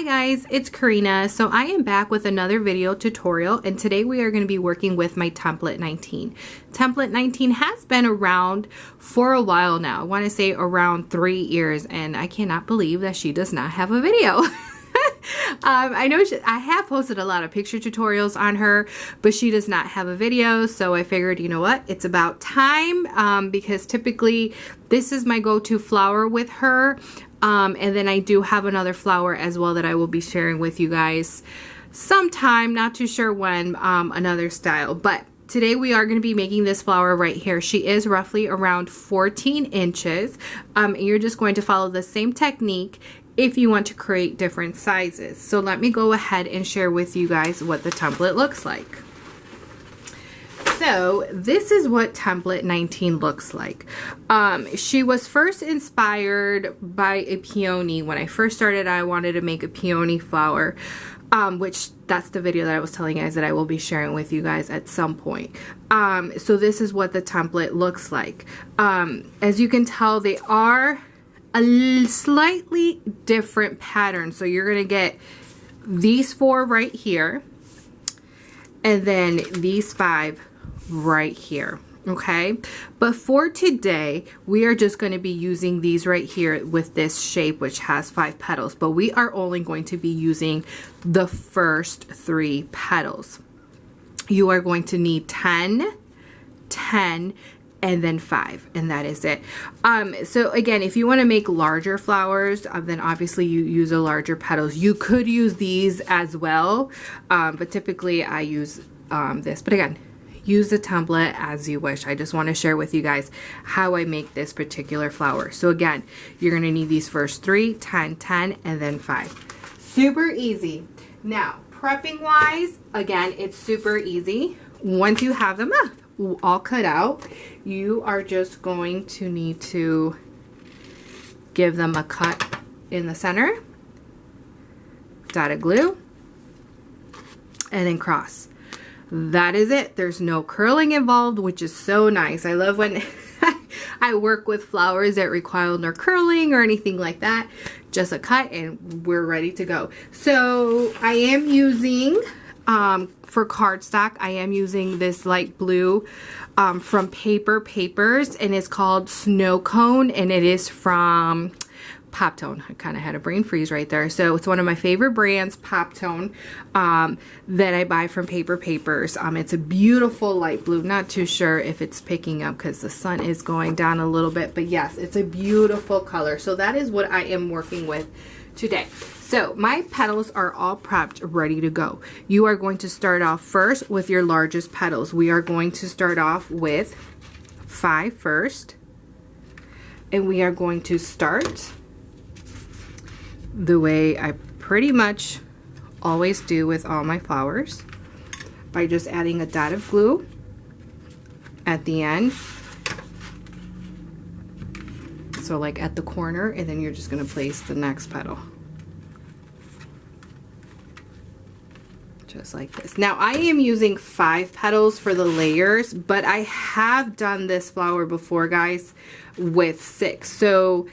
guys, it's Karina. So I am back with another video tutorial, and today we are going to be working with my template 19. Template 19 has been around for a while now. I want to say around 3 years, and I cannot believe that she does not have a video. I know I have posted a lot of picture tutorials on her, but she does not have a video. So I figured, you know what, it's about time, because typically this is my go-to flower with her. And then I do have another flower as well that I will be sharing with you guys sometime, not too sure when, another style. But today we are going to be making this flower right here. She is roughly around 14 inches. And you're just going to follow the same technique if you want to create different sizes. So let me go ahead and share with you guys what the template looks like. So this is what template 19 looks like. She was first inspired by a peony. When I first started, I wanted to make a peony flower, which that's the video that I was telling you guys that I will be sharing with you guys at some point. So this is what the template looks like. As you can tell, they are a slightly different pattern. So you're gonna get these 4 right here, and then these 5 right here. Okay, but for today we are just going to be using these right here with this shape, which has 5 petals, but we are only going to be using the first 3 petals. You are going to need 10, 10, and then 5, and that is it. So again, if you want to make larger flowers, then obviously you use a larger petals. You could use these as well, but typically I use this. But again, use the template as you wish. I just want to share with you guys how I make this particular flower. So again, you're going to need these first 3, 10, 10, and then 5. Super easy. Now, prepping wise, again, it's super easy. Once you have them all cut out, you are just going to need to give them a cut in the center, dotted glue, and then cross. That is it. There's no curling involved, which is so nice. I love when I work with flowers that require no curling or anything like that. Just a cut and we're ready to go. So I am using for cardstock, I am using this light blue from Paper Papers, and it's called Snow Cone, and it is from Pop Tone. I kind of had a brain freeze right there. So it's one of my favorite brands, Pop Tone, that I buy from Paper Papers. It's a beautiful light blue. Not too sure if it's picking up because the sun is going down a little bit, but yes, it's a beautiful color. So that is what I am working with today. So my petals are all prepped, ready to go. You are going to start off first with your largest petals. We are going to start off with 5 first, and we are going to start the way I pretty much always do with all my flowers, by just adding a dot of glue at the end. So like at the corner, and then you're just going to place the next petal. Just like this. Now I am using 5 petals for the layers, but I have done this flower before, guys, with 6. So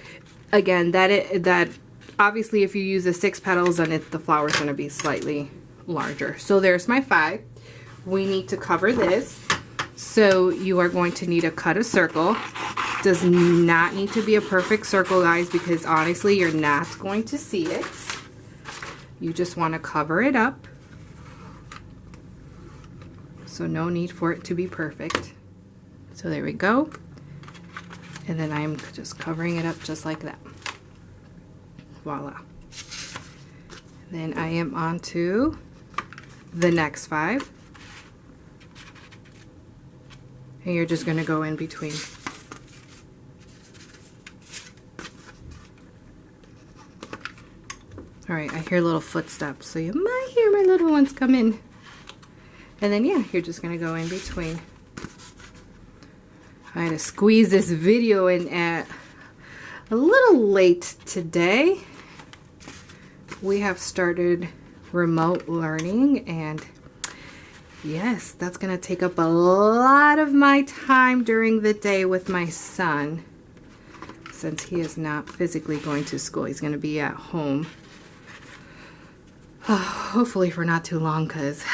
again, that obviously if you use the 6 petals, then the flower is going to be slightly larger. So there's my 5. We need to cover this. So you are going to need to cut a circle. Does not need to be a perfect circle, guys, because honestly you're not going to see it. You just want to cover it up. So no need for it to be perfect. So there we go. And then I'm just covering it up just like that. Voila. Then I am on to the next 5. And you're just going to go in between. Alright, I hear little footsteps, so you might hear my little ones come in. And then yeah, you're just going to go in between. I had to squeeze this video in at a little late today. We have started remote learning, and yes, that's going to take up a lot of my time during the day with my son, since he is not physically going to school. He's going to be at home. hopefully for not too long, because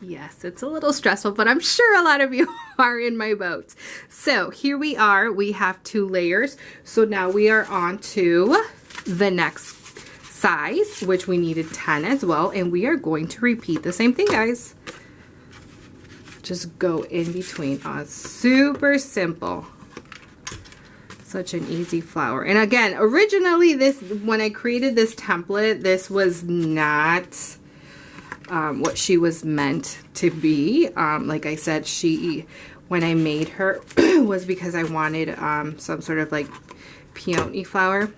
yes, it's a little stressful, but I'm sure a lot of you are in my boat. So here we are, we have 2 layers. So now we are on to the next size, which we needed 10 as well. And we are going to repeat the same thing, guys. Just go in between us. Super simple. Such an easy flower. And again, originally when I created this template, this was not what she was meant to be. Like I said, when I made her was because I wanted some sort of like peony flower,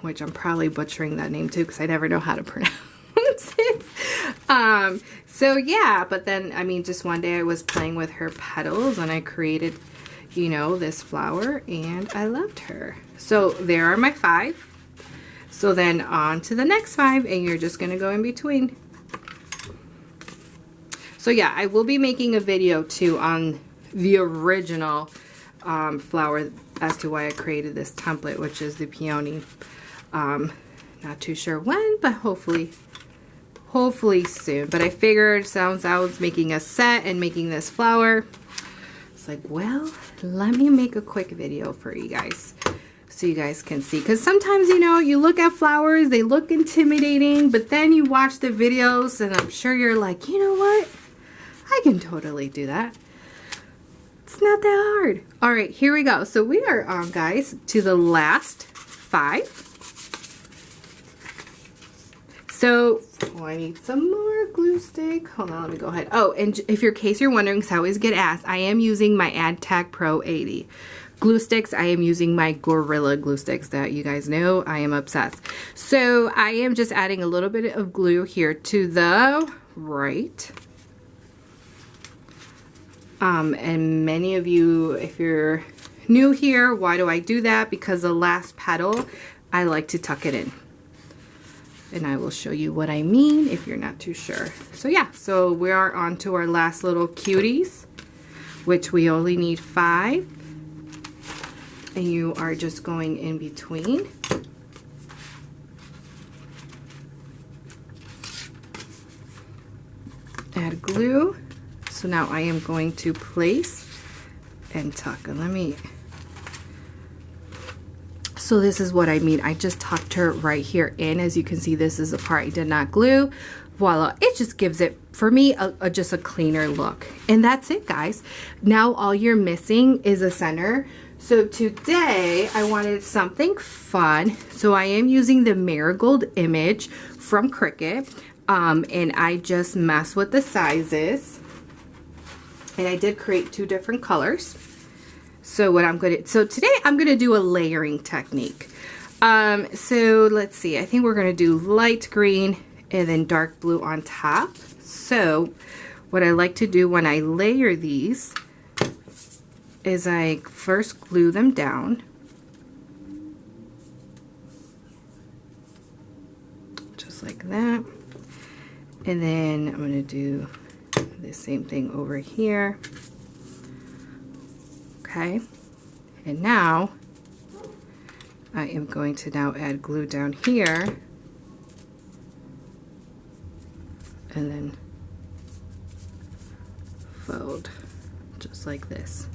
which I'm probably butchering that name too because I never know how to pronounce it. So yeah, but then I mean, just one day I was playing with her petals and I created, you know, this flower, and I loved her. So there are my 5. So then on to the next 5, and you're just gonna go in between. So yeah, I will be making a video too on the original flower as to why I created this template, which is the peony. Not too sure when, but hopefully soon. But I figured since I was making a set and making this flower, it's like, well, let me make a quick video for you guys so you guys can see. Because sometimes, you know, you look at flowers, they look intimidating, but then you watch the videos and I'm sure you're like, you know what? I can totally do that. It's not that hard. All right, here we go. So we are on, guys, to the last 5. So, I need some more glue stick. Hold on, let me go ahead. Oh, and if in case you're wondering, because I always get asked, I am using my Gun Adtech Pro 80. Glue sticks, I am using my Gorilla glue sticks that you guys know I am obsessed. So, I am just adding a little bit of glue here to the right. And many of you, if you're new here, why do I do that? Because the last petal, I like to tuck it in. And I will show you what I mean if you're not too sure. So yeah, so we are on to our last little cuties, which we only need 5. And you are just going in between. Add glue. So now I am going to place and tuck. And let me... So this is what I mean. I just tucked her right here in. As you can see, this is the part I did not glue. Voila. It just gives it, for me, just a cleaner look. And that's it, guys. Now all you're missing is a center. So today I wanted something fun. So I am using the marigold image from Cricut. And I just messed with the sizes. And I did create 2 different colors. So today I'm gonna do a layering technique. So let's see, I think we're gonna do light green and then dark blue on top. So what I like to do when I layer these is I first glue them down. Just like that. And then I'm gonna do the same thing over here. Okay, and now I am going to now add glue down here and then fold just like this.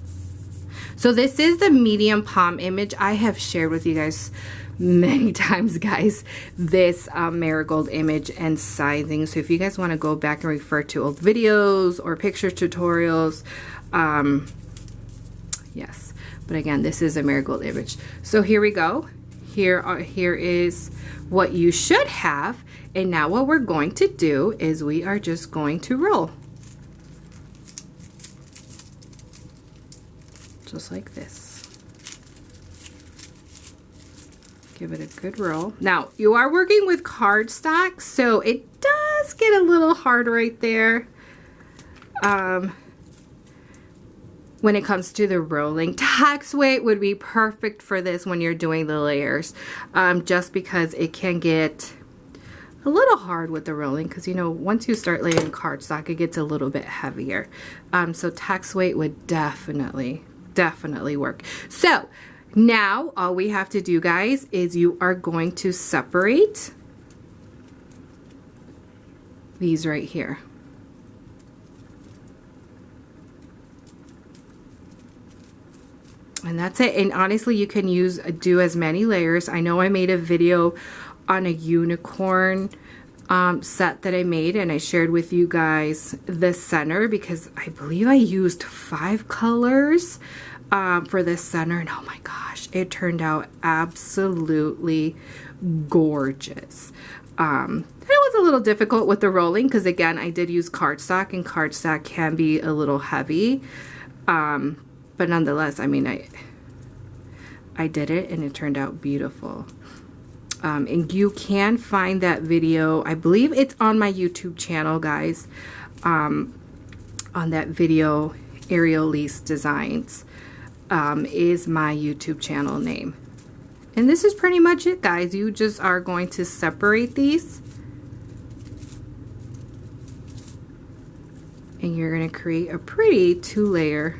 So this is the medium palm image. I have shared with you guys many times, guys, this marigold image and sizing. So if you guys want to go back and refer to old videos or picture tutorials, yes, but again, this is a marigold image. So here we go. Here is what you should have. And now what we're going to do is we are just going to roll. Just like this. Give it a good roll. Now, you are working with cardstock, so it does get a little hard right there. When it comes to the rolling, tax weight would be perfect for this when you're doing the layers, just because it can get a little hard with the rolling, because you know, once you start layering cardstock, it gets a little bit heavier. So tax weight would definitely work. So now all we have to do, guys, is you are going to separate these right here. And that's it. And honestly, you can do as many layers. I know I made a video on a unicorn set that I made, and I shared with you guys the center because I believe I used 5 colors for this center, and oh my gosh, it turned out absolutely gorgeous. It was a little difficult with the rolling because again, I did use cardstock, and cardstock can be a little heavy. But nonetheless, I mean, I did it and it turned out beautiful. And you can find that video, I believe it's on my YouTube channel, guys. On that video, arielleelisedesigns is my YouTube channel name. And this is pretty much it, guys. You just are going to separate these. And you're going to create a pretty 2-layer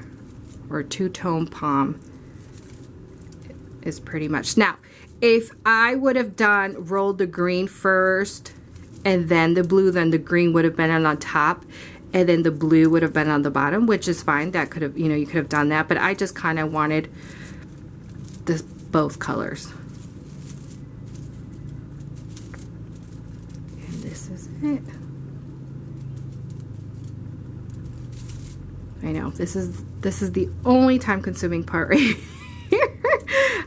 or 2-tone palm is pretty much. Now, if I would have rolled the green first and then the blue, then the green would have been on top and then the blue would have been on the bottom, which is fine. That could have, you know, you could have done that, but I just kind of wanted both colors. And this is it. I know this is the only time consuming part right here.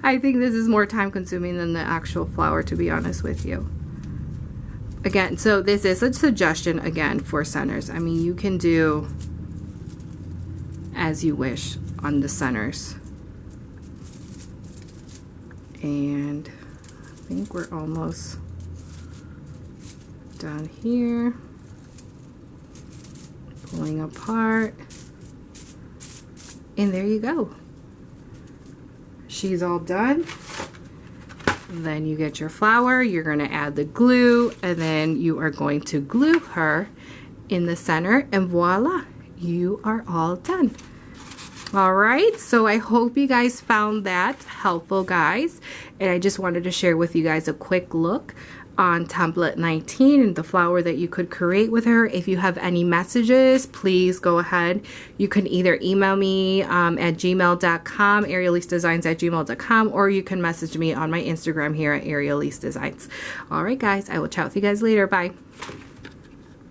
I think this is more time consuming than the actual flower, to be honest with you. Again, so this is a suggestion again for centers. I mean, you can do as you wish on the centers. And I think we're almost done here. Pulling apart. And there you go. She's all done. Then you get your flower, you're going to add the glue, and then you are going to glue her in the center, and voila, you are all done. All right, so I hope you guys found that helpful, guys, and I just wanted to share with you guys a quick look on template 19 and the flower that you could create with her. If you have any messages, please go ahead. You can either email me at gmail.com, arielleelisedesigns@gmail.com, or you can message me on my Instagram here at arielleelisedesigns. All right, guys, I will chat with you guys later. Bye.